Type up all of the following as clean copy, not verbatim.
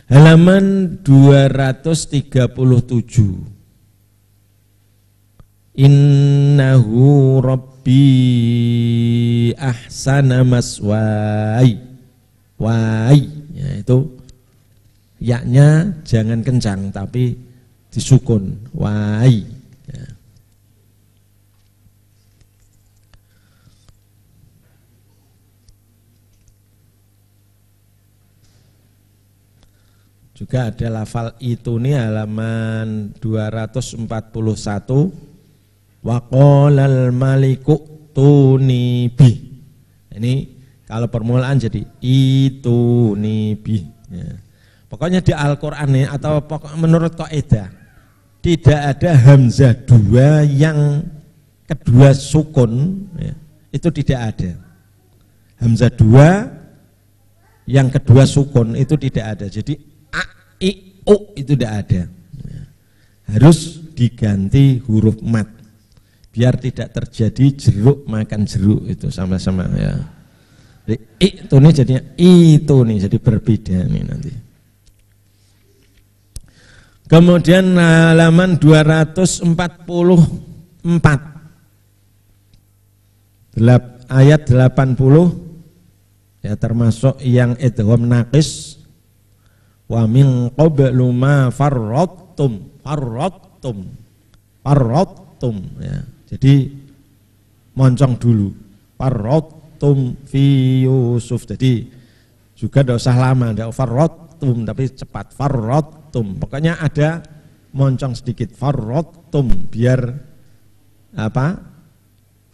Halaman 237. Innahu rabbi ahsana maswai. Wai, ya itu yaknya jangan kencang tapi disukun. Wai. Ya. Juga ada lafal itu nih halaman 241. Wa qalal maliku tuni bi. Ini kalau permulaan jadi itu nibi. Ya. Pokoknya di Al-Quran ini atau menurut kaidah tidak ada hamzah dua yang kedua sukun, ya, itu tidak ada. Hamzah dua yang kedua sukun itu tidak ada. Jadi a, i, u itu tidak ada. Ya. Harus diganti huruf mat biar tidak terjadi jeruk makan jeruk itu sama-sama ya. Itu nih jadinya itu nih jadi berbeda nih nanti. Kemudian halaman 244 ayat 80 ya termasuk yang idgham naqis wa min qablu ma farrattum ya. Jadi moncong dulu farrattum fi Yusuf, jadi juga tidak usah lama, tidak farrattum tapi cepat farrattum, pokoknya ada moncong sedikit farrattum biar apa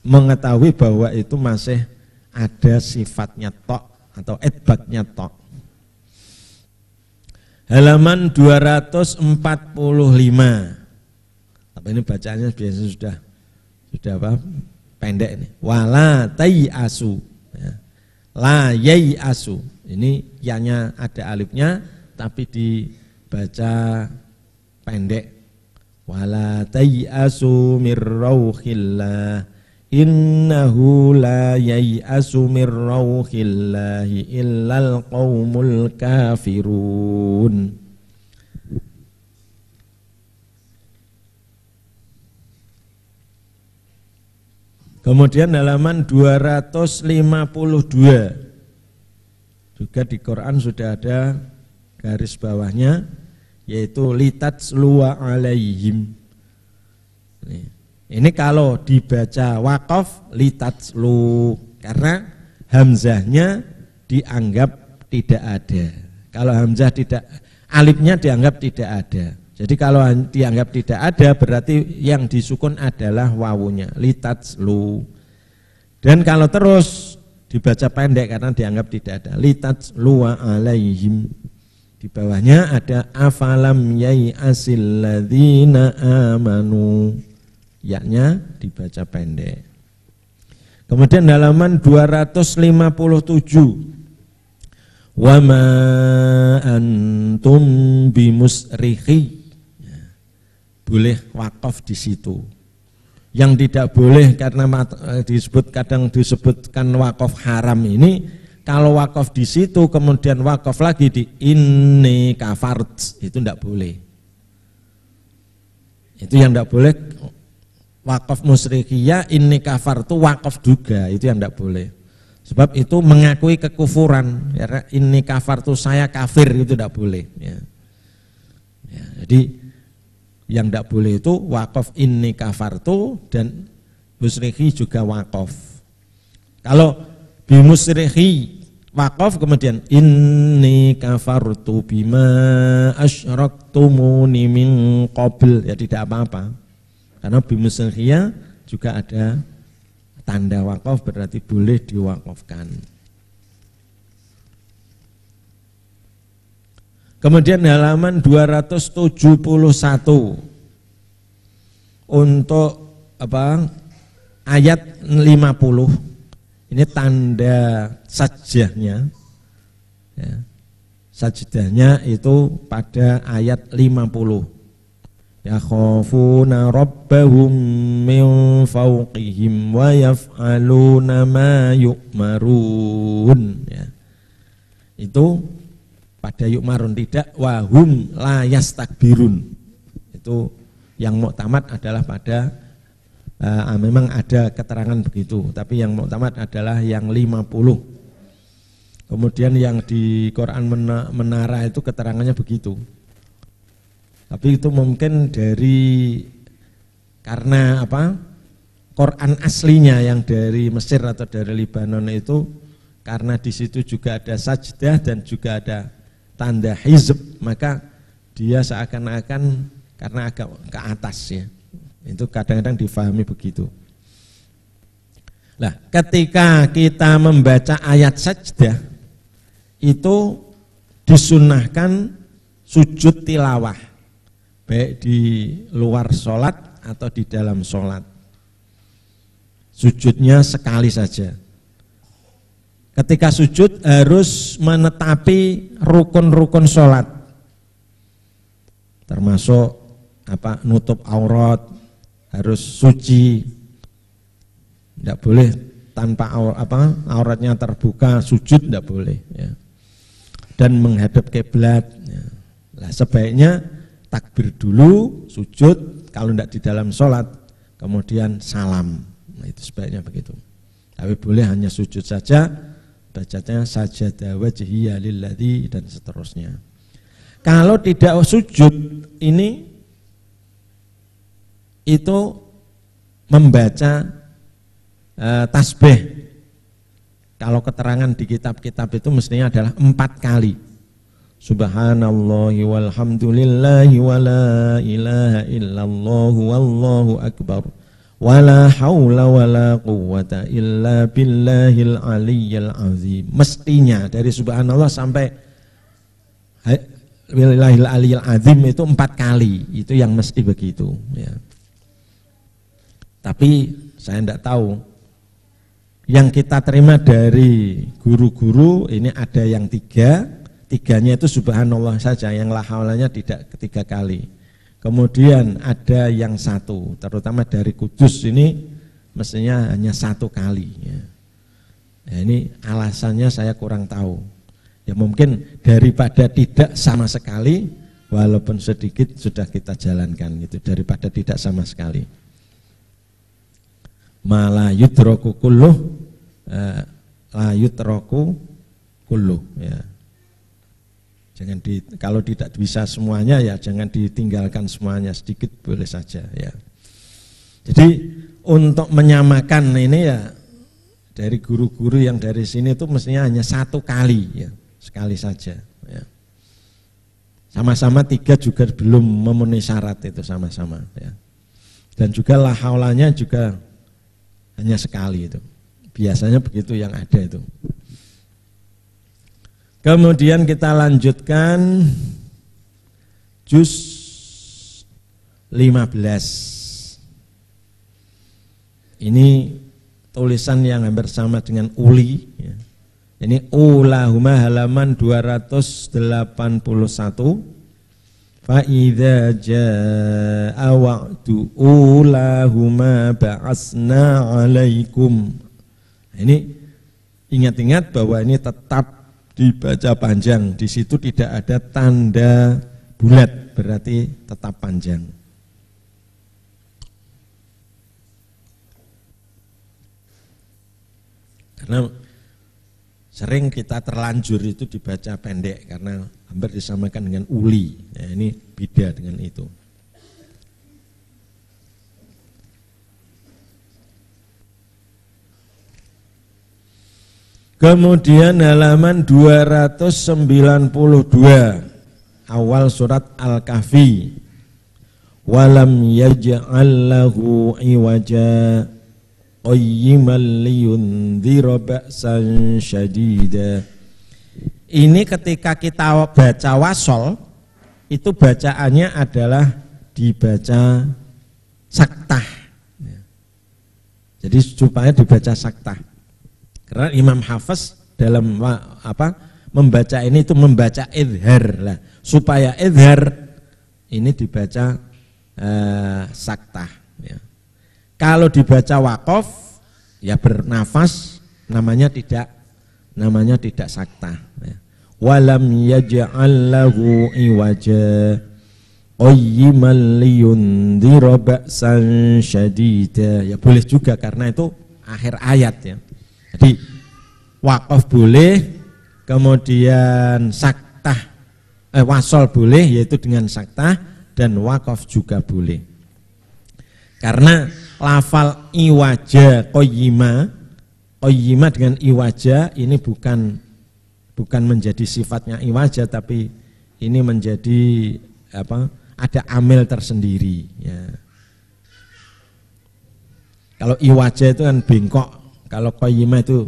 mengetahui bahwa itu masih ada sifatnya tok atau idbatnya tok. Halaman 245, tapi ini bacaannya biasanya sudah apa pendek ini. Wala tayasu ya. La yayasu, ini yanya ada alifnya tapi dibaca pendek. Wala tayasu mir rauhillah innahu la yayasu mir rauhillahi illal qaumul kafirun. Kemudian halaman 252 juga di Quran sudah ada garis bawahnya yaitu litatsluwa alaihim. Ini kalau dibaca waqaf litatslu karena hamzahnya dianggap tidak ada. Kalau hamzah tidak, alifnya dianggap tidak ada. Jadi kalau dianggap tidak ada berarti yang disukun adalah wawunya litatslu. Dan kalau terus dibaca pendek karena dianggap tidak ada litatslu alaihim. Di bawahnya ada afalam yayasil ladzina amanu. Yaknya dibaca pendek. Kemudian halaman 257. Wa ma antum bimusrikhi. Boleh wakaf di situ. Yang tidak boleh karena kadang disebutkan wakaf haram ini, kalau wakaf di situ kemudian wakaf lagi di inni kafart, itu tidak boleh. Itu yang tidak boleh. Wakaf musyrikiyah inni kafartu wakaf juga, itu yang tidak boleh. Sebab itu mengakui kekufuran. Ya, inni kafartu saya kafir, itu tidak boleh. Ya, jadi yang tidak boleh itu wakaf inni kafartu dan musyrikhi juga wakaf. Kalau bimusyrikhi wakaf kemudian inni kafartu bima asyraktumuni min qabl, ya tidak apa-apa. Karena bimusyrikhiya juga ada tanda wakaf berarti boleh diwakafkan. Kemudian halaman 271 untuk apa? Ayat 50. Ini tanda sajdahnya. Ya. Sajdahnya itu pada ayat 50. Yakhafuna rabbahum min fawqihim wa yaf'aluna ma yu'marun. Ya. Itu pada yu'marun, tidak wahum la yastakbirun. Itu yang muktamad adalah pada memang ada keterangan begitu, tapi yang muktamad adalah yang 50. Kemudian yang di Quran menara itu keterangannya begitu. Tapi itu mungkin karena Quran aslinya yang dari Mesir atau dari Libanon itu, karena di situ juga ada sajdah dan juga ada tanda hizb, maka dia seakan-akan karena agak ke atas ya. Itu kadang-kadang difahami begitu. Nah, ketika kita membaca ayat sajdah itu disunnahkan sujud tilawah, baik di luar sholat atau di dalam sholat. Sujudnya sekali saja. Ketika sujud harus menetapi rukun-rukun sholat, termasuk nutup aurat, harus suci, tidak boleh tanpa auratnya terbuka sujud, tidak boleh ya. Dan menghadap kiblat ya. Nah, sebaiknya takbir dulu, sujud kalau tidak di dalam sholat, kemudian salam. Nah, itu sebaiknya begitu. Tapi boleh hanya sujud saja, bacanya sajada wajhiya lilladzi dan seterusnya. Kalau tidak sujud ini itu membaca tasbih. Kalau keterangan di kitab-kitab itu mestinya adalah 4 kali. Subhanallahi walhamdulillahi wala ilaha illallah wallahu akbar wala haula wala quwwata illa billahil aliyyil azim. Mestinya dari subhanallah sampai billahil aliyyil azim itu 4 kali. Itu yang mesti begitu ya. Tapi saya tidak tahu, yang kita terima dari guru-guru ini ada yang 3-tiganya itu subhanallah saja, yang la haulanya tidak 3 kali. Kemudian ada yang 1, terutama dari Kudus ini mestinya hanya 1 kali ya. Nah, ini alasannya saya kurang tahu. Ya mungkin daripada tidak sama sekali, walaupun sedikit sudah kita jalankan gitu, daripada tidak sama sekali. Mala yutroku kulluh la yutroku kulluh ya. Jangan kalau tidak bisa semuanya ya jangan ditinggalkan semuanya, sedikit boleh saja ya. Jadi untuk menyamakan ini ya dari guru-guru yang dari sini itu mestinya hanya 1 kali ya, sekali saja ya. Sama-sama 3 juga belum memenuhi syarat itu sama-sama ya. Dan juga la haulanya juga hanya sekali itu. Biasanya begitu yang ada itu. Kemudian kita lanjutkan juz 15. Ini tulisan yang hampir sama dengan uli ya. Ini ulahuma halaman 281. Fa'idza jaa'a wa'du ulahuma ba'asna 'alaikum. Ini ingat-ingat bahwa ini tetap dibaca panjang. Di situ tidak ada tanda bulat, berarti tetap panjang. Karena sering kita terlanjur itu dibaca pendek karena hampir disamakan dengan uli. Ya, ini beda dengan itu. Kemudian halaman 292 awal surat Al-Kahfi. Walam yaj'al lahu iwaja qayyiman liyundhira ba'san syadida. Ini ketika kita baca wasol, itu bacaannya adalah dibaca saktah. Jadi supaya dibaca saktah. Karena Imam Hafiz dalam membaca ini itu membaca idhar lah. Supaya idhar ini dibaca saktah. Ya. Kalau dibaca waqaf ya bernafas namanya tidak saktah. Ya. walam yaj'al lahu iwaja qayyiman liyundhira ba'san syadida. Ya boleh juga karena itu akhir ayat ya. Jadi wakaf boleh, kemudian saktah wasol boleh yaitu dengan saktah, dan wakaf juga boleh. Karena lafal iwaja qayyima dengan iwaja ini bukan menjadi sifatnya iwaja, tapi ini menjadi ada amil tersendiri ya. Kalau iwaja itu kan bengkok, kalau qayyima itu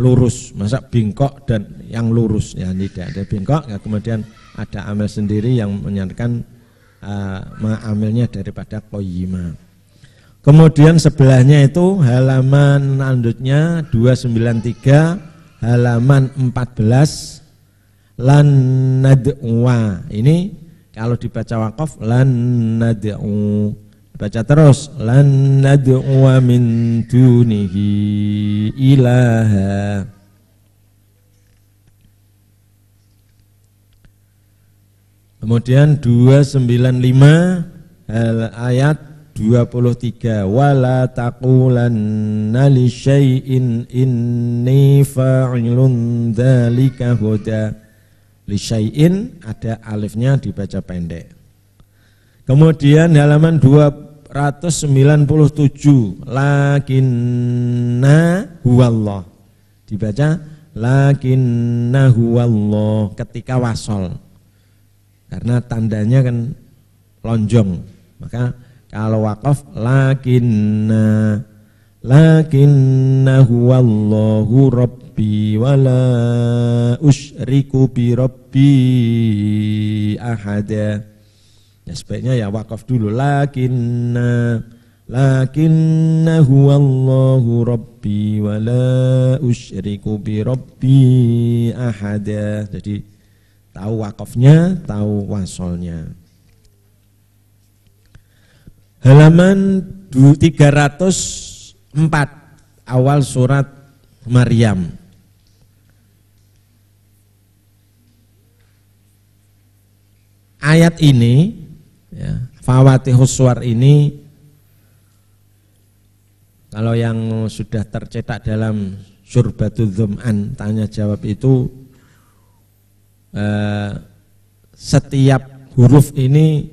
lurus, masa bengkok dan yang lurus ya, tidak ada bengkok ya, kemudian ada amil sendiri yang menyatakan mengambilnya daripada qayyima. Kemudian sebelahnya itu halaman lanjutnya 293 halaman 14 lan nad'wa. Ini kalau dibaca wakaf lan nad'u, baca terus lan nad'wa min dunihi ilaha. Kemudian 295 ayat 23 wala taqulanna li syai'in inni fa'ilun dzalika huda. Li syai'in ada alifnya dibaca pendek. Kemudian halaman 297 lakinna huwallah, dibaca lakinna huwallah ketika wasol. Karena tandanya kan lonjong, maka kalau wakaf lakinna huwallahu rabbi wala usyriku bi rabbi ahada. Ya sebaiknya ya wakaf dulu lakinna huwallahu rabbi wala usyriku bi rabbi ahada. Jadi tahu wakafnya, tahu wasolnya. Halaman 304 awal surat Maryam. Ayat ini ya, Fawatihus Suwar ini kalau yang sudah tercetak dalam Syurbatul Dzum'an tanya jawab itu setiap huruf ini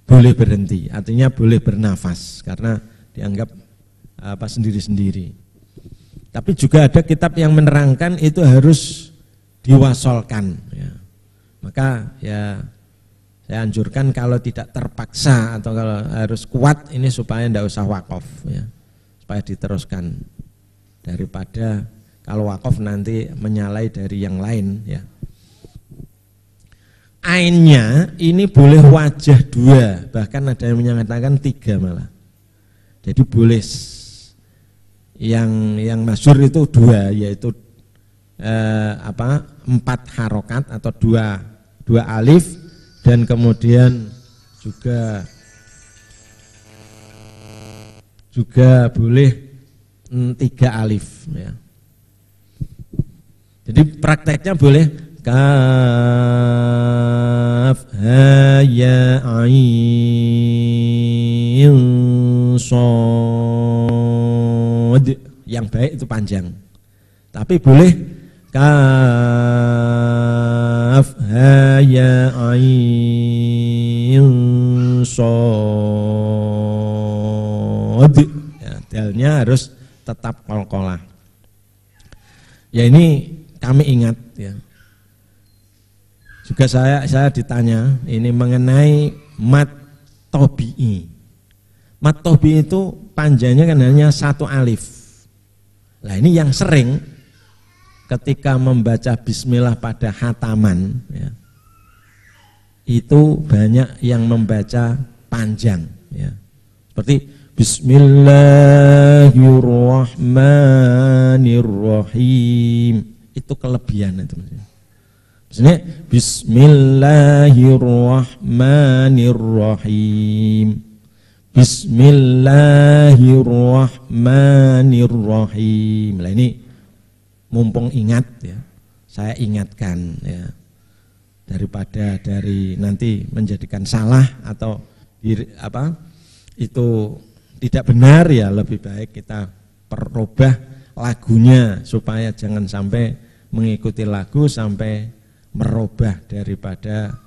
boleh berhenti, artinya boleh bernafas karena dianggap sendiri-sendiri. Tapi juga ada kitab yang menerangkan itu harus diwasolkan ya. Maka ya saya anjurkan kalau tidak terpaksa atau kalau harus kuat ini supaya tidak usah wakaf ya, supaya diteruskan daripada kalau wakaf nanti menyalai dari yang lain ya. Ainnya ini boleh wajah 2, bahkan ada yang menyatakan 3 malah. Jadi boleh yang masyhur itu 2, yaitu 4 harokat atau 2 alif, dan kemudian juga boleh 3 alif ya. Jadi prakteknya boleh kaf ha ya ain shad, yang baik itu panjang. Tapi boleh kaf ha ya ain shad ya, dalnya harus tetap qalqalah. Ya ini kami ingat ya. Juga saya ditanya ini mengenai mat tobi'i. Mat tobi'i itu panjangnya kan hanya 1 alif. Nah ini yang sering ketika membaca bismillah pada khataman ya, itu banyak yang membaca panjang ya. Seperti Bismillahirrahmanirrahim, itu kelebihan itu. Maksudnya Bismillahirrahmanirrahim, Bismillahirrahmanirrahim. Nah ini mumpung ingat ya, saya ingatkan ya. Daripada dari nanti menjadikan salah atau itu tidak benar, ya lebih baik kita perubah lagunya supaya jangan sampai mengikuti lagu sampai merubah daripada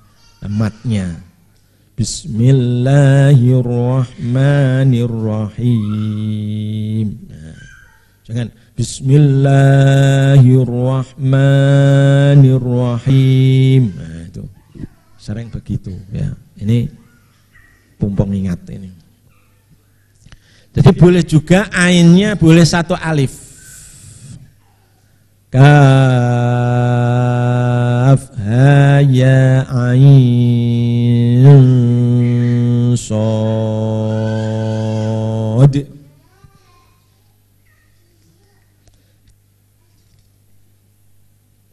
matnya. Bismillahirrahmanirrahim. Nah, jangan Bismillahirrahmanirrahim. Nah, itu sering begitu ya. Ini pumpung ingat ini. Jadi boleh juga ainnya boleh satu alif. Kaf ha ya ain shad.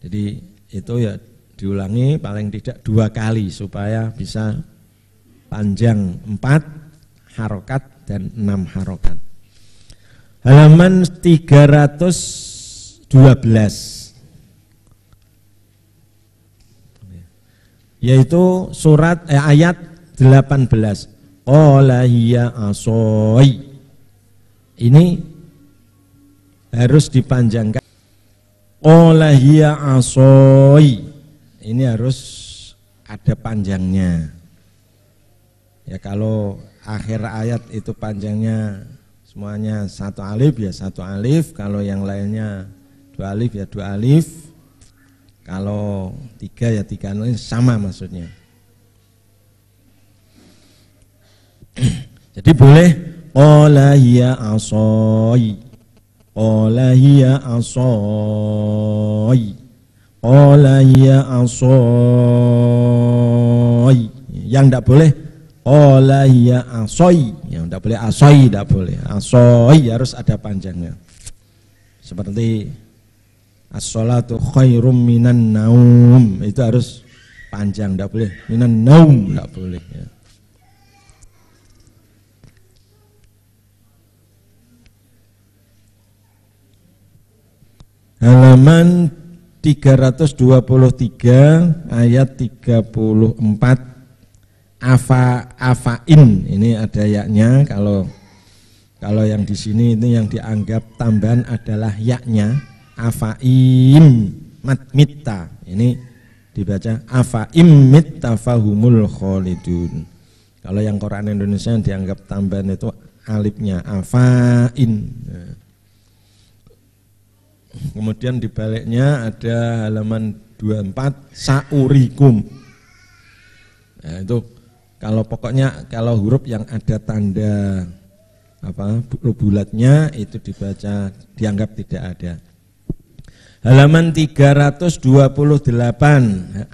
Jadi itu ya diulangi paling tidak 2 kali supaya bisa panjang 4 harokat dan 6 harokat. Halaman 312, yaitu surat ayat 18. Qala hiya asoi. Ini harus dipanjangkan. Qala hiya asoi. Ini harus ada panjangnya. Ya kalau akhir ayat itu panjangnya semuanya 1 alif ya 1 alif, kalau yang lainnya 2 alif ya 2 alif, kalau 3 ya 3 alif, sama maksudnya. Jadi boleh qala hiya asoi, qala hiya asoi, qala hiya asoi. Yang tidak boleh qala hiya asoi, yang tidak boleh asoi, tidak boleh. Asoi harus ada panjangnya. Seperti as-sholatu khairum minan naum, itu harus panjang, tidak boleh minan naum, tidak boleh ya. Halaman 323 ayat 34. Afain, ini ada yaknya. Kalau yang di sini ini yang dianggap tambahan adalah yaknya. Afaim matmitta, ini dibaca afaim mitta fahumul khalidun. Kalau yang Quran Indonesia yang dianggap tambahan itu alifnya afain. Nah. Kemudian dibaliknya ada halaman 24 saurikum. Nah, itu kalau pokoknya kalau huruf yang ada tanda bulatnya itu dibaca dianggap tidak ada. Halaman 328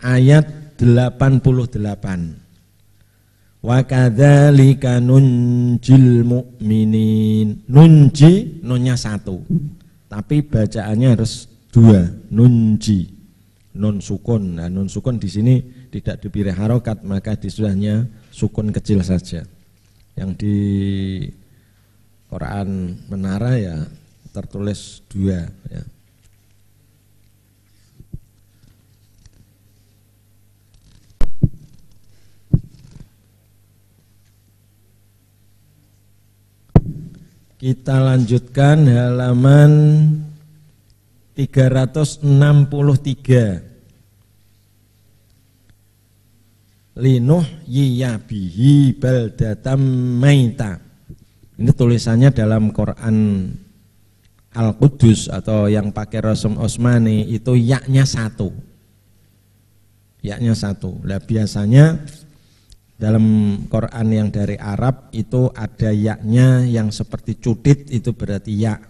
ayat 88. Wa kadzalika nunjil mu'minin. Nunji nunnya 1. Tapi bacaannya harus 2, nunji. Nun sukun. Nah, nun sukun di sini tidak diberi harokat, maka disudahnya sukun kecil saja. Yang di Quran Menara ya tertulis 2 ya. Kita lanjutkan halaman 363. Linuh yiyabihi baldatam maita. Ini tulisannya dalam Quran Al-Qudus atau yang pakai Rasm Osmani itu yaknya 1. Yaknya 1. Nah, biasanya dalam Quran yang dari Arab itu ada yaknya yang seperti cudit, itu berarti ya.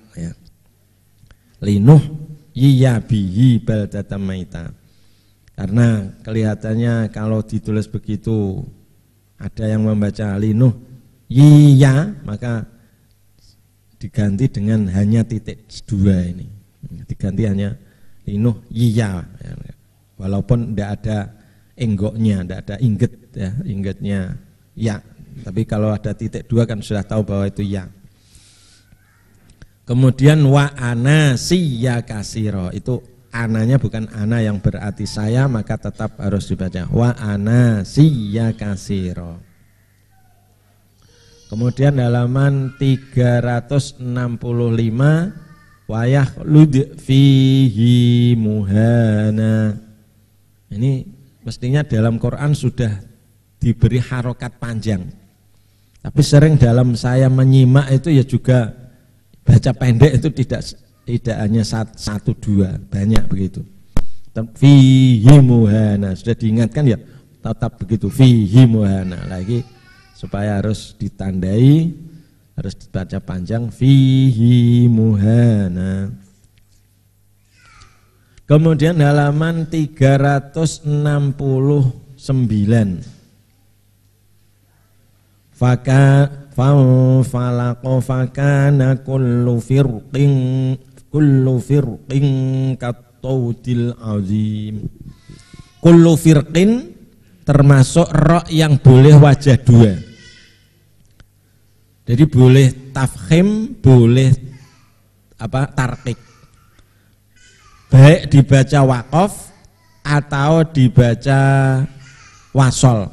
Linuh yiyabihi baldatam maita. Karena kelihatannya kalau ditulis begitu ada yang membaca linuh yiya, maka diganti dengan hanya titik 2 ini. Diganti hanya linuh yiya. Walaupun tidak ada enggoknya, tidak ada ingget ya, inggetnya ya. Tapi kalau ada titik 2 kan sudah tahu bahwa itu ya. Kemudian wa anasiya kasiro, itu ananya bukan ana yang berarti saya, maka tetap harus dibaca wa anasiya katsira. Kemudian halaman 365 wayah lud fihi muhana. Ini mestinya dalam Quran sudah diberi harokat panjang. Tapi sering dalam saya menyimak itu ya juga baca pendek itu tidak hanya satu dua, banyak begitu. Fihi muhana sudah diingatkan ya, tetap begitu fihi muhana lagi. Supaya harus ditandai, harus dibaca panjang fihi muhana. Kemudian halaman 369 fanfalaqa fakana kullu firqin kattawdil azim. Kullu firqin termasuk ro yang boleh wajah dua. Jadi boleh tafkhim, boleh tarkik. Baik dibaca waqaf atau dibaca wasol.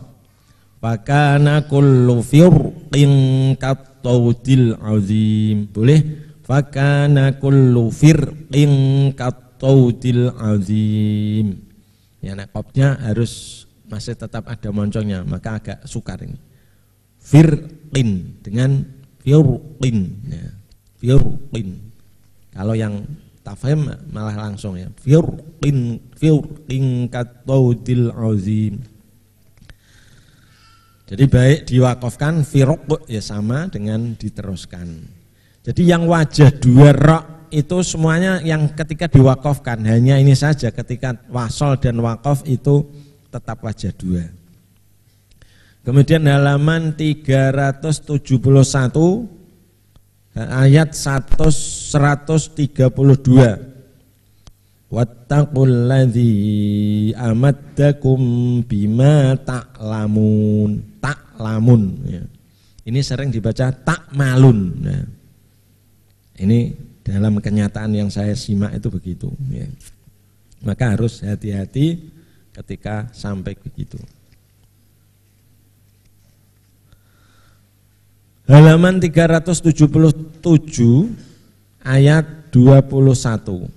Fakana kullu firqin kattawdil azim. Boleh fakana kullu firqin kattawdil azim. Ya, nakopnya harus masih tetap ada moncongnya, maka agak sukar ini. Firqin dengan firqin, ya. Firqin. Kalau yang tafhim malah langsung ya. Firqin kattawdil azim. Jadi baik diwakafkan firq ya sama dengan diteruskan. Jadi yang wajah dua ra itu semuanya yang ketika diwakafkan, hanya ini saja ketika wasol dan wakaf itu tetap wajah dua. Kemudian halaman 371 ayat 132. Wattaqulladzi amaddakum bima ta'lamun. Ta'lamun ya. Ini sering dibaca ta'malun. Nah, ini dalam kenyataan yang saya simak itu begitu ya. Maka harus hati-hati ketika sampai begitu. Halaman 377 ayat 21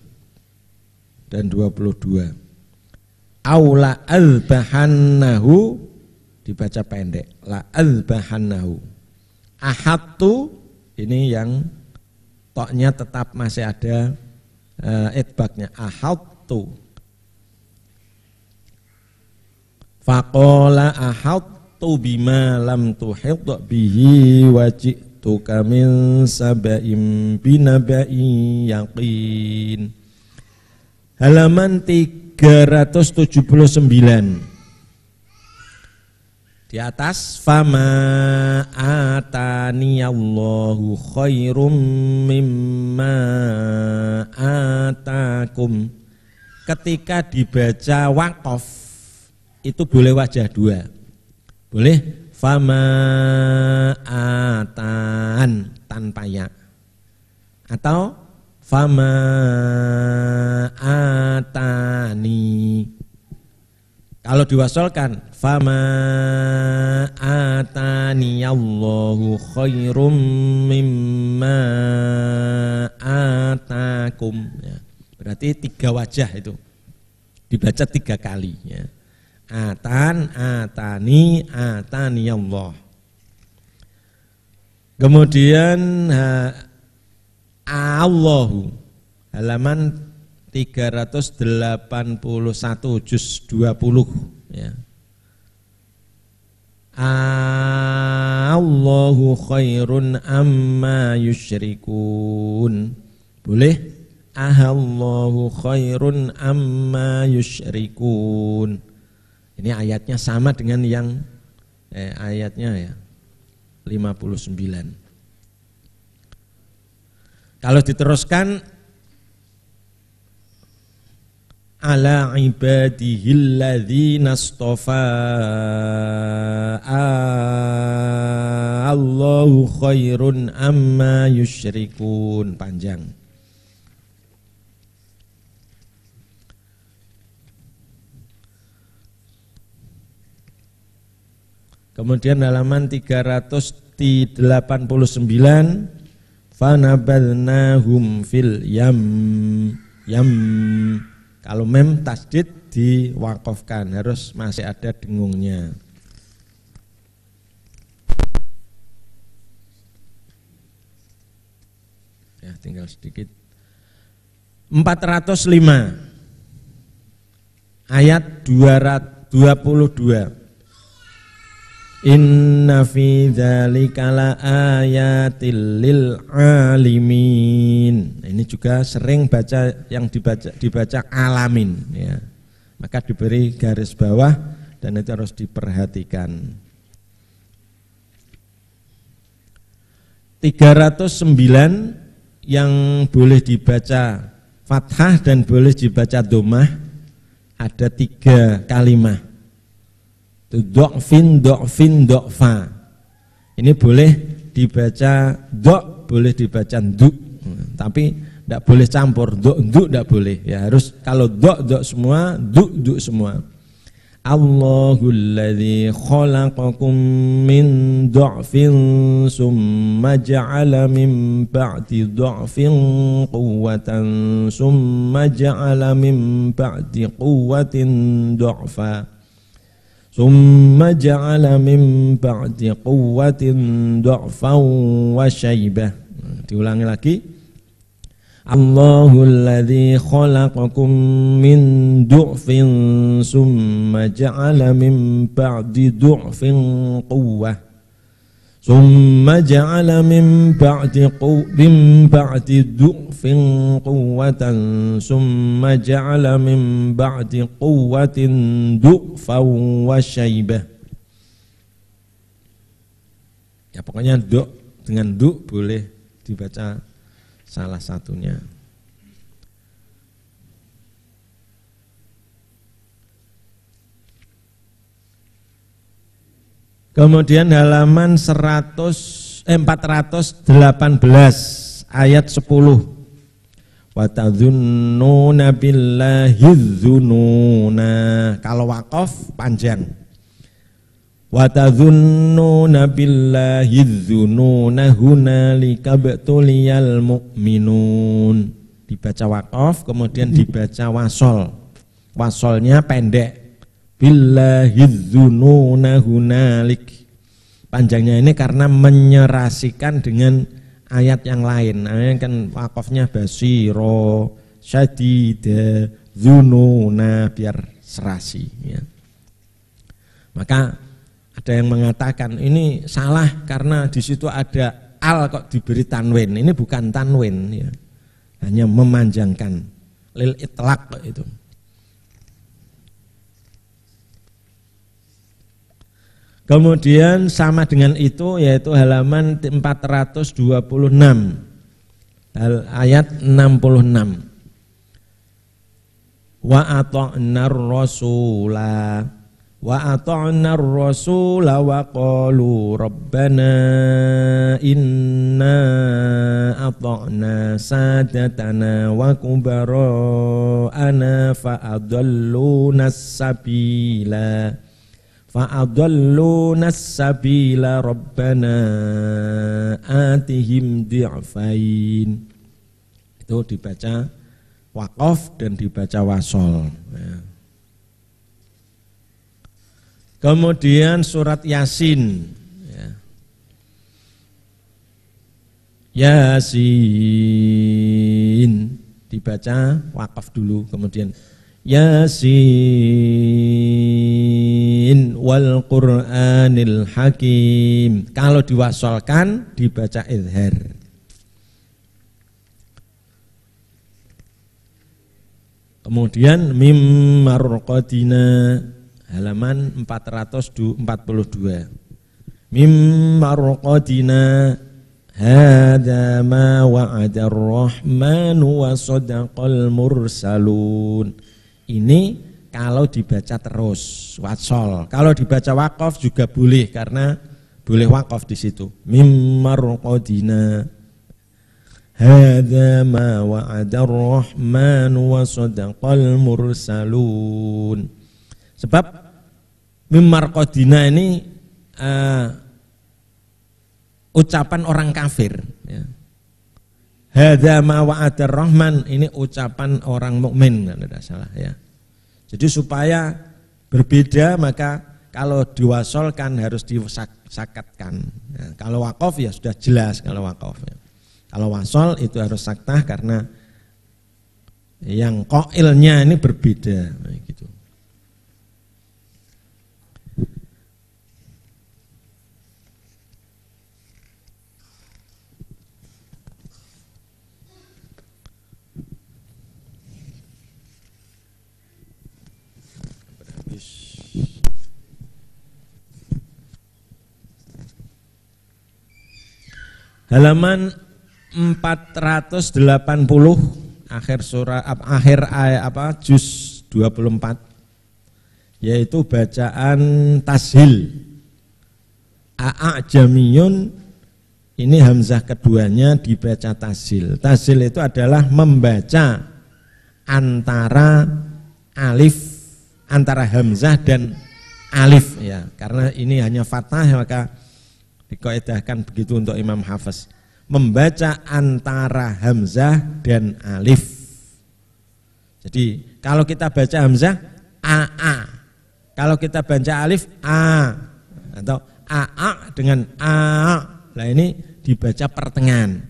dan 22. Aula albahannahu dibaca pendek. La albahannahu. Ahadtu ini yang toknya tetap masih ada idbaknya. Ahadtu. Faqala ahadtu bima lam tuhit bihi wa ji'tuka min saba'in binaba'in yaqin. Halaman 379. Di atas fama ataniyallahu khairum mimma atakum. Ketika dibaca waqaf itu boleh wajah dua. Boleh fama atan tanpa ya. Atau fama atani. Kalau diwasolkan fama ataniyallahu khairum mimma atakum ya. Berarti tiga wajah itu dibaca tiga kali ya. Atan, atani, ataniyallah. Kemudian Allahu halaman 381 juz 20 ya. Allahu khairun amma yusyrikun. Boleh? Ahallahu khairun amma yusyrikun. Ini ayatnya sama dengan yang ayatnya ya 59. Kalau diteruskan ala ibadihil ladzina astafa Allahu khairun amma yusyrikun, panjang. Kemudian halaman 389, fanabadnahum fil yam. Kalau mem tasdid diwakafkan, harus masih ada dengungnya. Ya, tinggal sedikit. 405 ayat 222. Inna fi dzalika laayatil lil alimin. Ini juga sering baca yang dibaca alamin ya. Maka diberi garis bawah dan itu harus diperhatikan. 309 yang boleh dibaca fathah dan boleh dibaca dhammah ada 3 kalimat. Do'fin, do'fa. Ini boleh dibaca do', boleh dibaca du. Tapi tidak boleh campur, do' tidak boleh. Ya harus kalau do' semua, du semua. Allahul ladzi khalaqakum min du'fin summa ja'ala min ba'di du'fin quwwatan summa ja'ala min ba'di quwwatin du'fa summa ja'ala min ba'di quwwatin du'fan wa syaibah. Diulangi lagi. Allahul ladzi khalaqakum min du'fin summa ja'ala min ba'di du'fin quwwah summa ja'ala min ba'di du'fin quwwatan summa ja'ala min ba'di quwwatin du'fan wa syaibah. Ya pokoknya do dengan du boleh dibaca salah satunya. Kemudian halaman 418 ayat 10. Wa tadzunnuna billahi dzununa. Kalau wakaf panjang. Wa tadzunnuna billahi dzununa hunalika ba'tuliyal mu'minun. Dibaca wakaf kemudian dibaca wasol. Wasolnya pendek. Billahi dzununa hunalik. Panjangnya ini karena menyerasikan dengan ayat yang lain. Ayat kan wakafnya basiro, syadida, dzununa biar serasi ya. Maka ada yang mengatakan ini salah karena di situ ada al kok diberi tanwin. Ini bukan tanwin ya. Hanya memanjangkan lil itlaq itu. Kemudian sama dengan itu yaitu halaman 426 ayat 66. Wa ata'nar rasula wa qalu rabbana inna ata'na sadatana wa kubara'ana fa'adalluna sabila rabbana atihim di'fain. Itu dibaca wakaf dan dibaca wasol ya. Kemudian surat Yasin ya. Yasin dibaca wakaf dulu kemudian Yasin wal Qur'anil Hakim. Kalau diwasolkan dibaca izhar. Kemudian mim marqadina halaman 442. Mim marqadina hadza ma wa'ada ar-rahmanu wa sadaqal mursalun. Ini kalau dibaca terus wasol. Kalau dibaca wakaf juga boleh karena boleh wakaf di situ. Mim marqadina hadza ma wa'ada ar-rahmanu wa sadaqal mursalun. Sebab mim marqadina ini ucapan orang kafir. Ya. Hadza ma wa'adar rahman, ini ucapan orang mukmin, tidak salah ya. Jadi supaya berbeda maka kalau diwasolkan harus disakatkan. Ya, kalau waqaf ya sudah jelas kalau waqaf. Ya. Kalau wasol itu harus saktah karena yang qailnya ini berbeda. Nah, gitu. Halaman 480 akhir surah akhir ayat juz 24 yaitu bacaan tashil. A'jamiyun ini hamzah keduanya dibaca tashil. Tashil itu adalah membaca antara hamzah dan alif ya. Karena ini hanya fathah maka dikaidahkan begitu untuk Imam Hafiz, membaca antara hamzah dan alif. Jadi kalau kita baca hamzah a, kalau kita baca alif a, atau a dengan a, nah ini dibaca pertengahan,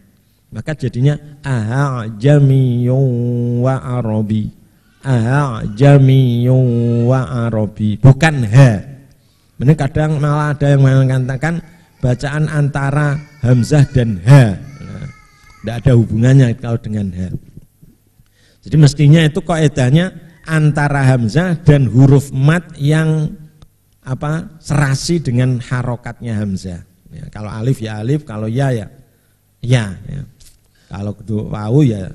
maka jadinya a'jamiyun wa arabi, a'jamiyun wa arabi, bukan ha. Ini kadang malah ada yang mengatakan bacaan antara hamzah dan ha, tidak ada hubungannya kalau dengan ha. Jadi mestinya itu kaidahnya antara hamzah dan huruf mat yang serasi dengan harokatnya hamzah. Ya, kalau alif ya alif, kalau ya ya ya. Kalau wawu ya,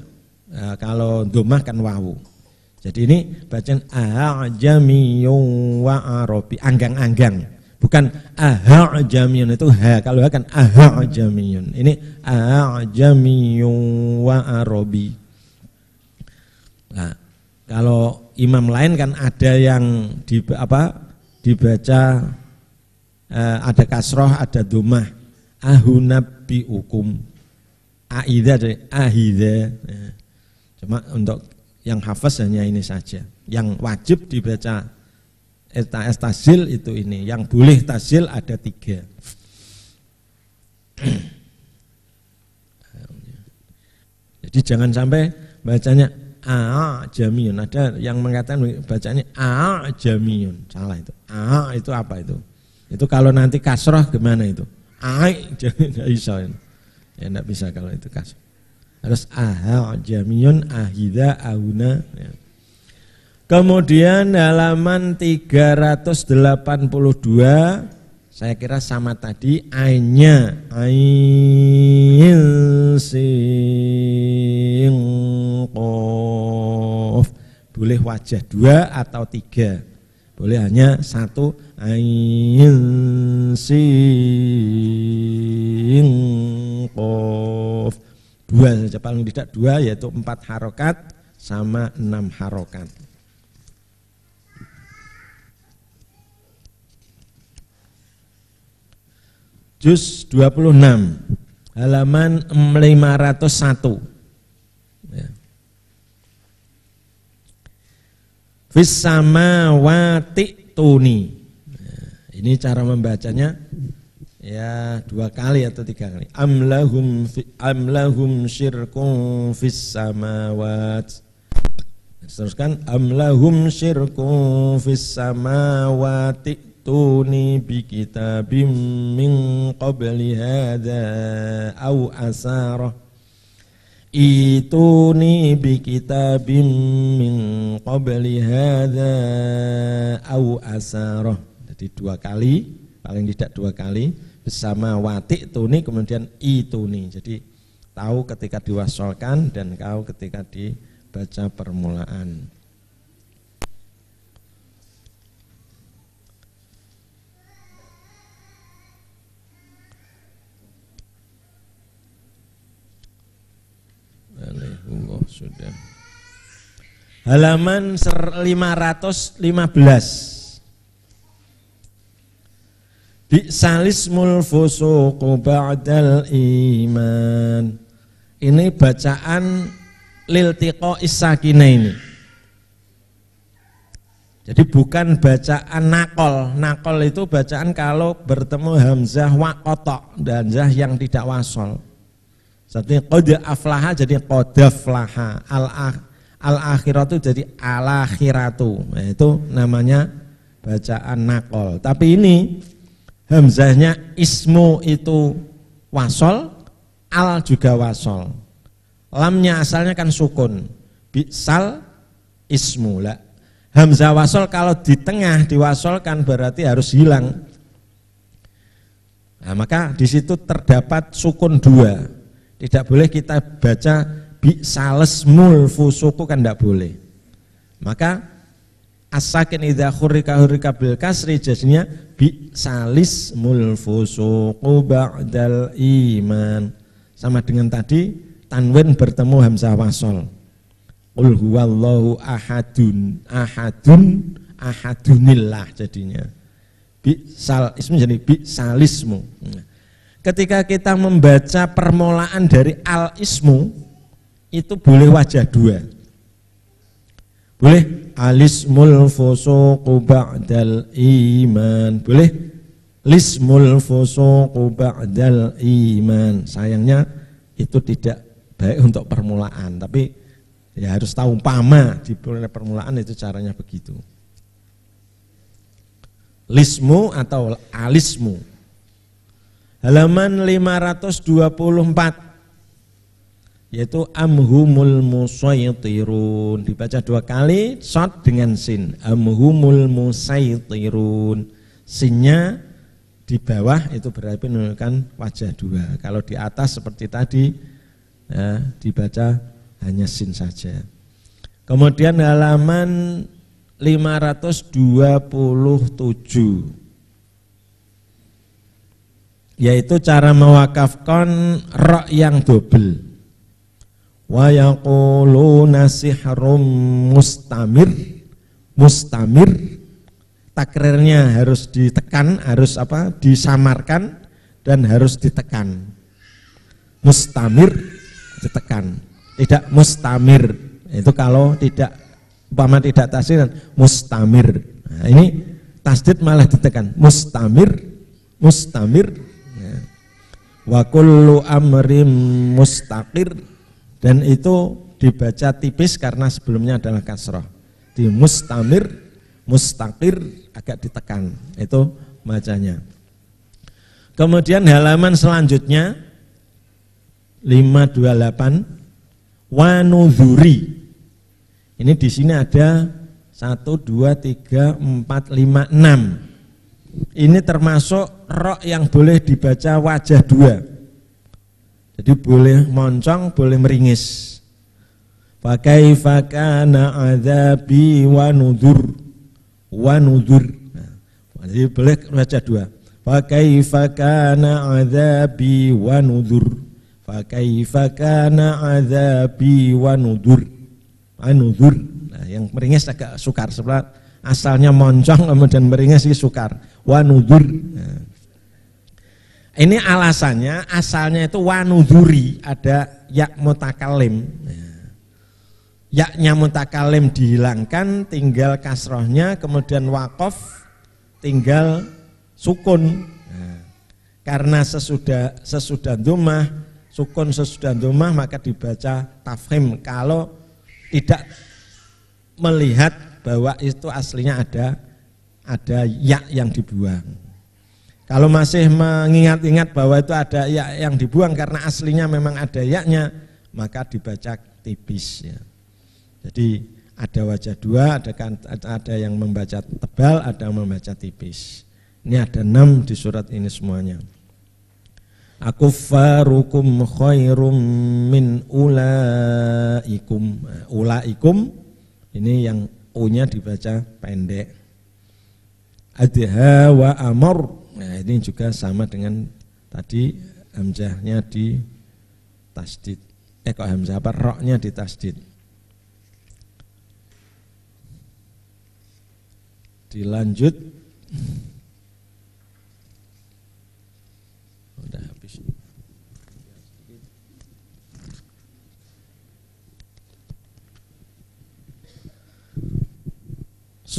kalau dhammah kan wawu. Jadi ini bacaan a'jamiyun wa arabi, anggang-anggang. Bukan a'jamiyun itu ha, kalau kan a'jamiyun. Ini a'jamiyun wa arabi. Nah, kalau imam lain kan ada yang dibaca ada kasroh, ada dhammah. Ahunabbiukum. Aidza dari ahidza. Cuma untuk yang hafaz hanya ini saja. Yang wajib dibaca tasil itu ini, yang boleh tasil ada 3. Jadi jangan sampai bacanya a'jamiyun. Ada yang mengatakan bacanya a'jamiyun, salah itu. Itu apa itu? Itu kalau nanti kasroh gimana itu? Jadi nggak bisa, ya nggak bisa kalau itu kasroh. Harus a'jamiyun, ahidza, ahuna. Ya. Kemudian halaman 382 saya kira sama tadi, ainnya ain sin qaf. Boleh wajah 2 atau 3. Boleh hanya 1, ain sin qaf. 2 saja, paling tidak 2, yaitu 4 harokat sama 6 harokat. Juz 26 halaman 501 ya. Fis samawati tuni. Nah, ini cara membacanya ya 2 kali atau 3 kali. Amlahum syirkun fis samawat. Teruskan amlahum syirkun fis samawati tuni bi kitabim min qabli hadza au asarah. Ituni bi kitabim min qabli hadza au asarah. Jadi 2 kali, paling tidak 2 kali bersama wati tuni kemudian ituni. Jadi tahu ketika diwasolkan dan tahu ketika dibaca permulaan. Allah sudah. Halaman 515. Bi'salismul fusuqu ba'dal iman. Ini bacaan liltiqa'is sakinaini. Jadi bukan bacaan nakol. Nakol itu bacaan kalau bertemu hamzah waqata dan hamzah yang tidak wasol. Jadi qad aflaha jadi qad aflaha. Al-akhiratu jadi al-akhiratu. Nah, itu namanya bacaan nakol. Tapi ini hamzahnya ismu itu wasol, al juga wasol. Lamnya asalnya kan sukun. Bi'sal ismu lah. Hamzah wasol kalau di tengah diwasolkan berarti harus hilang. Nah, maka di situ terdapat sukun dua. Tidak boleh kita baca bi'salesmul fusuku, kan tidak boleh. Maka as-sakin idza hurrika bil kasri jadinya bi'salismul fusuku ba'dal iman. Sama dengan tadi tanwin bertemu hamzah wasol. Qul huwallahu ahadun ahadunillah jadinya. Bi'sal ismu jadi bi'salismu. Ketika kita membaca permulaan dari al ismu itu boleh wajah dua. Boleh alismul fusuqu ba'dal iman. Boleh lismul fusuqu ba'dal iman. Sayangnya itu tidak baik untuk permulaan, tapi ya harus tahu umpama di permulaan itu caranya begitu. Lismu atau alismu. Halaman 524 yaitu amhumul musaytirun, dibaca dua kali shad dengan sin. Amhumul musaytirun, sinnya di bawah itu berarti menunjukkan wajah dua. Kalau di atas seperti tadi ya, dibaca hanya sin saja. Kemudian halaman 527 yaitu cara mewakafkan ra yang double. Wa yaquluna sihrun mustamir. Mustamir takrirnya harus ditekan, harus apa? Disamarkan dan harus ditekan. Mustamir ditekan. Tidak mustamir, itu kalau tidak umpama tidak tasdid mustamir. Nah, ini tasdid malah ditekan mustamir. Ya. Wa kullu amrim mustaqir, dan itu dibaca tipis karena sebelumnya adalah kasrah. Di mustamir, mustaqir agak ditekan, itu bacanya. Kemudian halaman selanjutnya 528 wanudhuri. Ini di sini ada 1, 2, 3, 4, 5, 6. Ini termasuk ra yang boleh dibaca wajah dua. Jadi boleh moncong, boleh meringis. Fa kaifa kana adzabi wa nudhur. Jadi boleh wajah dua. Fa kaifa kana adzabi wa nudhur. Fa kaifa kana adzabi wa nudhur. Anudhur. Nah, yang meringis agak sukar, sebab asalnya moncong kemudian meringis sukar. Wa nudhur. Nah. Ini alasannya, asalnya itu wa nudhuri, ada ya mutakalim. Ya-nya mutakalim dihilangkan, tinggal kasrohnya, kemudian waqaf tinggal sukun. Nah, karena sesudah dhammah, sukun sesudah dhammah maka dibaca tafkhim kalau tidak melihat bahwa itu aslinya ada ya yang dibuang. Kalau masih mengingat-ingat bahwa itu ada ya yang dibuang karena aslinya memang ada ya-nya, maka dibaca tipis ya. Jadi ada wajah dua, ada yang membaca tebal, ada yang membaca tipis. Ini ada 6 di surat ini semuanya. Akuffarukum khairum min ulaikum. Ulaikum ini yang u-nya dibaca pendek. Adha wa amr. Nah, ini juga sama dengan tadi hamzahnya di tasdid. Kok hamzah apa? Ra-nya di tasdid. Dilanjut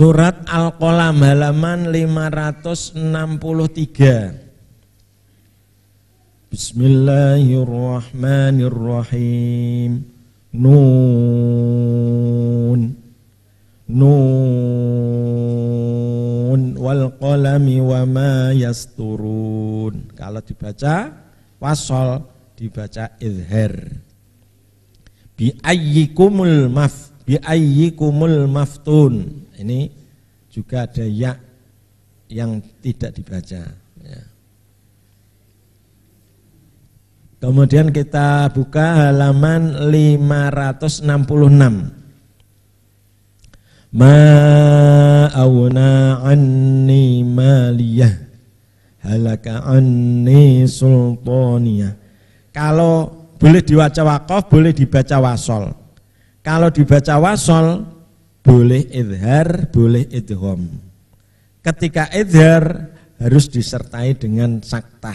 Surat Al-Qalam halaman 563. Bismillahirrahmanirrahim. Nun wal qalami wa ma yasturun. Kalau dibaca wasol, dibaca izhar. Bi ayyikumul maftun. Ini juga ada ya yang tidak dibaca. Kemudian kita buka halaman 566. Ma'auna anni maliyah halaka anni sultaniyah. Kalau boleh dibaca waqaf, boleh dibaca wasol. Kalau dibaca wasol, boleh idhar, boleh idgham. Ketika idhar harus disertai dengan saktah.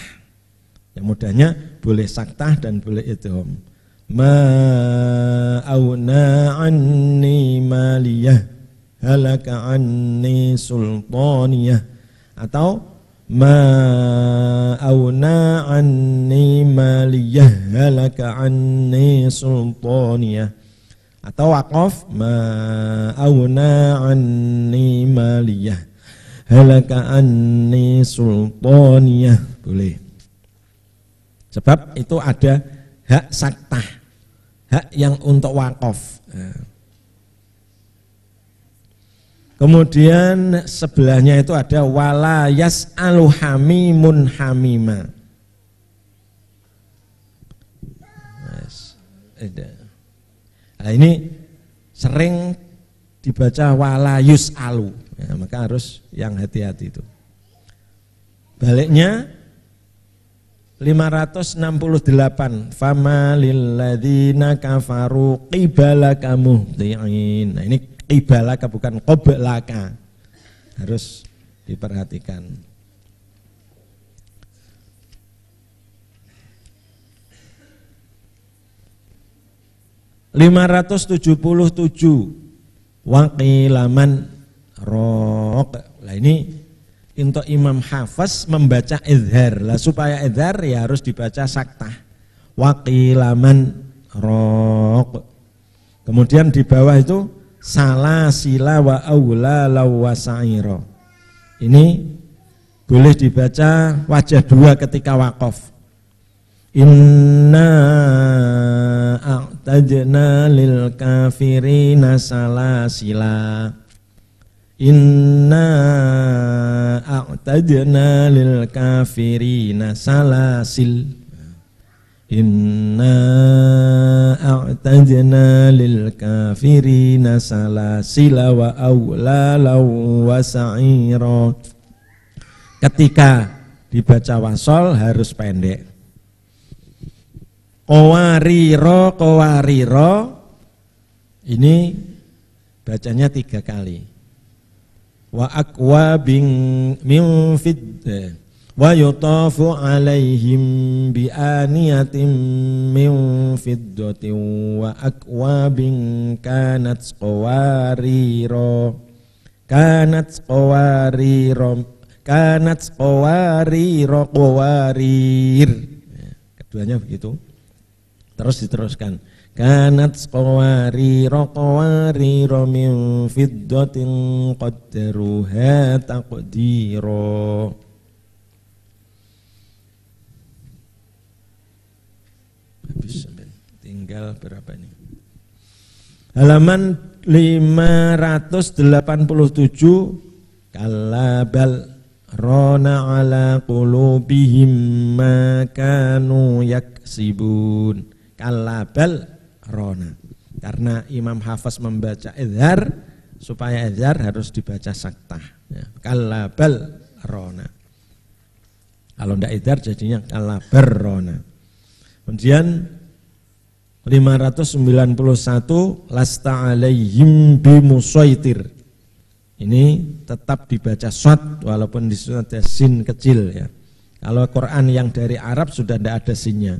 Yang mudahnya boleh saktah dan boleh idgham. Ma'auna anni maliyah halaka anni sultaniyah, atau ma'auna anni maliyah halaka anni sultaniyah, atau waqaf ma'auna anni maliyah halaka anni sultaniyah, boleh. Sebab itu ada hak saktah, hak yang untuk wakaf. Kemudian sebelahnya itu ada wala yas'alu hamimun hamima. Nah, ini sering dibaca wala yus'alu, ya, maka harus yang hati-hati itu. Baliknya 568, fama lilladzina kafaru qibalaka muhti'in. Nah, ini qibalaka bukan qoblaka, harus diperhatikan. (577) waqilaman rok. Nah, ini untuk Imam Hafaz membaca izhar. Lah supaya izhar ya harus dibaca saktah. Waqilaman rok. Kemudian di bawah itu salasila wa aula law wasairo. Ini boleh dibaca wajah dua ketika waqaf. Inna a'tadna lil kafirina salasila. Inna a'tadna lil kafirina salasil. Inna a'tadna lil kafirina salasila wa awlala wa sa'ira. Ketika dibaca wasol harus pendek. Qawariro, qawariro, ini bacanya 3 kali. Wa akwabin min fiddah wa yutafu alaihim bi aniyatin min fiddatin wa akwabin kanat qawariro qawarir. Keduanya begitu. Terus diteruskan. Kanat qawariro min fiddatin qaddaruha taqdiro. Habis, tinggal berapa ini? Halaman 587. Kalabal rona ala qulubihim ma kanu yaksibun. Kalabal rona. Karena Imam Hafaz membaca izhar, supaya izhar harus dibaca saktah. Ya. Kalabal rona. Kalau tidak izhar jadinya kalabar rona. Kemudian 591 lasta alaihim bimusaitir. Ini tetap dibaca shad walaupun di situ ada sin kecil ya. Kalau Quran yang dari Arab sudah tidak ada sinnya.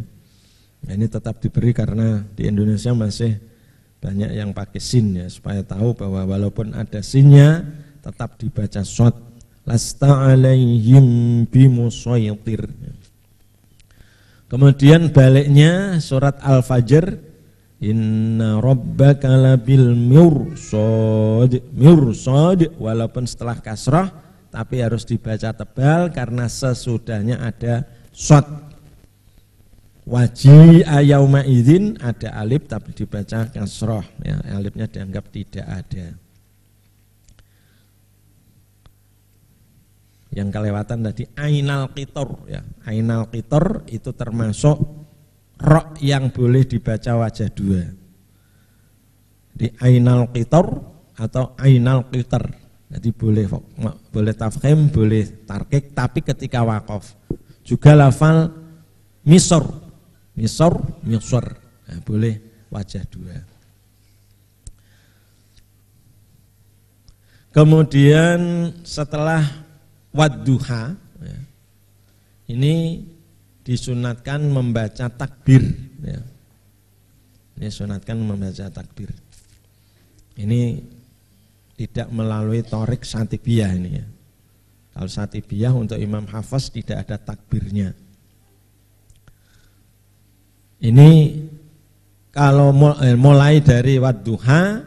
Nah, ini tetap diberi karena di Indonesia masih banyak yang pakai sin ya, supaya tahu bahwa walaupun ada sinnya tetap dibaca shad. Lasta alaihim bimusaytir. Kemudian baliknya surat Al-Fajr, inna rabbaka labil mirsad. Mirsad walaupun setelah kasrah tapi harus dibaca tebal karena sesudahnya ada shad. Waji'a yauma idzin ada alif tapi dibaca kasrah, ya, alifnya dianggap tidak ada. Yang kelewatan tadi ainal qitor, ya. Ainal qitor itu termasuk ra yang boleh dibaca wajah dua. Di ainal qitor atau ainal qitor. Jadi boleh tafkhim, boleh tarkik, tapi ketika waqaf. Juga lafal misor, nah, boleh wajah dua. Kemudian setelah wadduha, ya, ini disunatkan membaca takbir, ya. Ini sunatkan membaca takbir. Ini tidak melalui torik satibiyah ini, ya. Kalau satibiyah untuk Imam Hafaz tidak ada takbirnya. Ini kalau mulai dari wadduha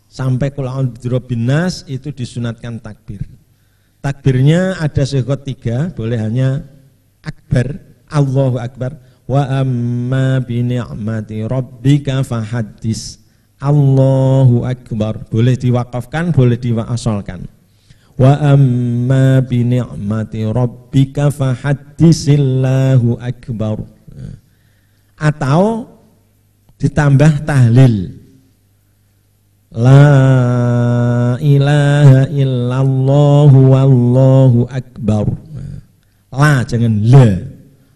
sampai qul a'udzu birabbin nas itu disunatkan takbir. Takbirnya ada sighot 3, boleh hanya akbar, Allahu akbar, wa amma bi ni'mati rabbika fahaddis, Allahu akbar, boleh diwaqafkan, boleh diwasolkan. Wa amma bi ni'mati rabbika fahaddisillahu akbar. Atau ditambah tahlil. La ilaha illallah wallahu akbar. La, jangan la.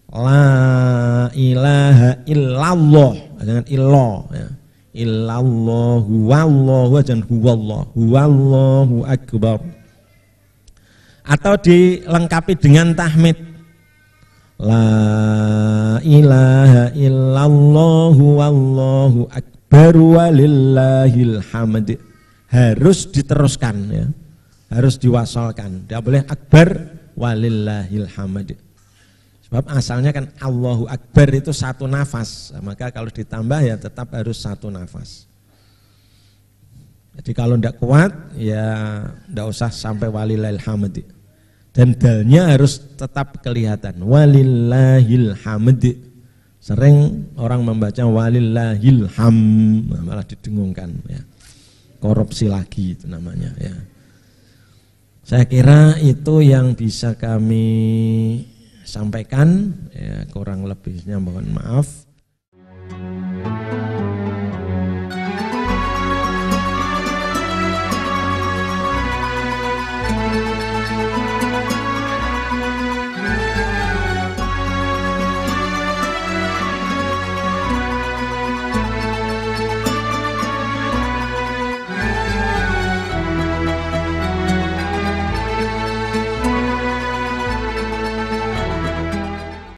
La ilaha illallah, jangan illallah, ya. Illallahu wallahu, jangan huwallah. Huwallahu akbar. Atau dilengkapi dengan tahmid. La ilaha illallah wallahu akbar. Baru walillahil hamd, harus diteruskan, ya, harus diwasalkan, tidak boleh akbar walillahil hamd. Sebab asalnya kan Allahu akbar itu satu nafas, maka kalau ditambah ya tetap harus satu nafas. Jadi kalau tidak kuat ya tidak usah sampai walillahil hamd. Dan dalnya harus tetap kelihatan, walillahil hamd. Sering orang membaca walillahil ham, malah didengungkan, ya. Korupsi lagi itu namanya, ya. Saya kira itu yang bisa kami sampaikan, ya, kurang lebihnya mohon maaf.